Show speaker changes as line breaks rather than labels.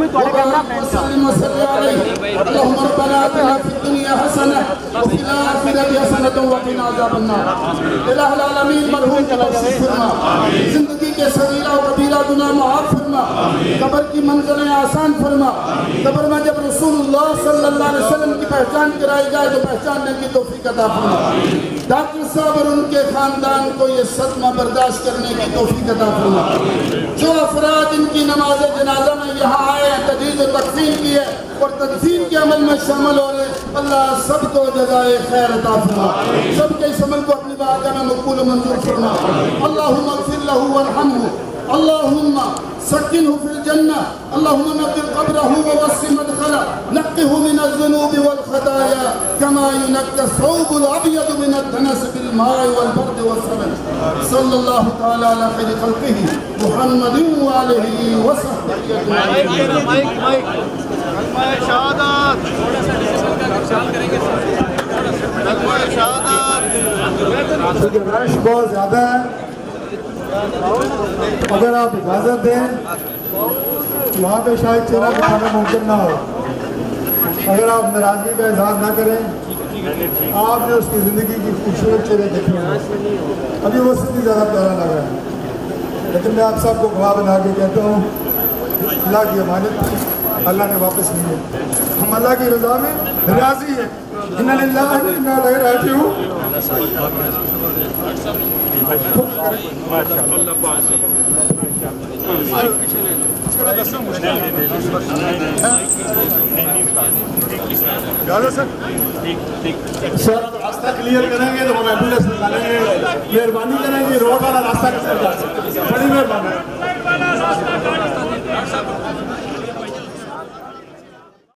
وسلم وسلم عليه اللهم ربنا آتنا في الدنيا حسنة وفي الآخرة حسنة وقنا عذاب النار الہ العالمین مرحوم کی بخشش فرما زندگی کے صغیرہ و کبیرہ گناہ معاف فرما قبر کی منزلیں آسان فرما قبر میں جب رسول اللہ صلی اللہ علیہ وسلم کی پہچان کرائی جائے تو پہچاننے کی توفیق عطا فرما ڈاکٹر صاحب اور ان کے خاندان کو یہ صدمہ برداشت کرنے کی توفیق عطا فرما جو افراد ان کی نماز جنازہ میں یہاں آئے ہیں تجہیز و تکفین کی ہے اور تدفین کے عمل میں شامل ہو رہے اللہ سب کو جزائے خیر عطا فرما سب کے اس عمل کو اپنی بارگاہ میں مقبول و منظور فرما اللہم اغفر لہ وارحمہ اللہم سکنہ فی الجنہ اللہم نقر قبرہ ووسع مدخلہ نقہ من الذنوب والخطایا کما ینقى الثوب الابیض من الدنس بالماء والبرد والسمن صلی اللہ تعالی علی خیر خلقہ محمد وآلہ وصحبہ
شہادت
رش بہت زیادہ ہے اگر آپ اجازت دیں وہاں پہ شاید چہرہ دکھانا ممکن نہ ہو اگر آپ ناراضگی کا اظہار نہ کریں آپ نے اس کی زندگی کی خوبصورت چہرے دیکھے ہیں ابھی وہ سے بھی زیادہ پیارا لگ رہا ہے لیکن میں آپ سب کو گواہ بنا کے کہتا ہوں اللہ کی امانت اللہ نے واپس لی ہے ہم اللہ کی رضا میں راضی ہیں ان للہ و انا الیہ راجعون سر راستہ کلیئر کریں گے تو ہم ایمبولینس نکالیں گے مہربانی کریں گے روڈ والا راستہ کس طرح جا سکتے بڑی مہربانی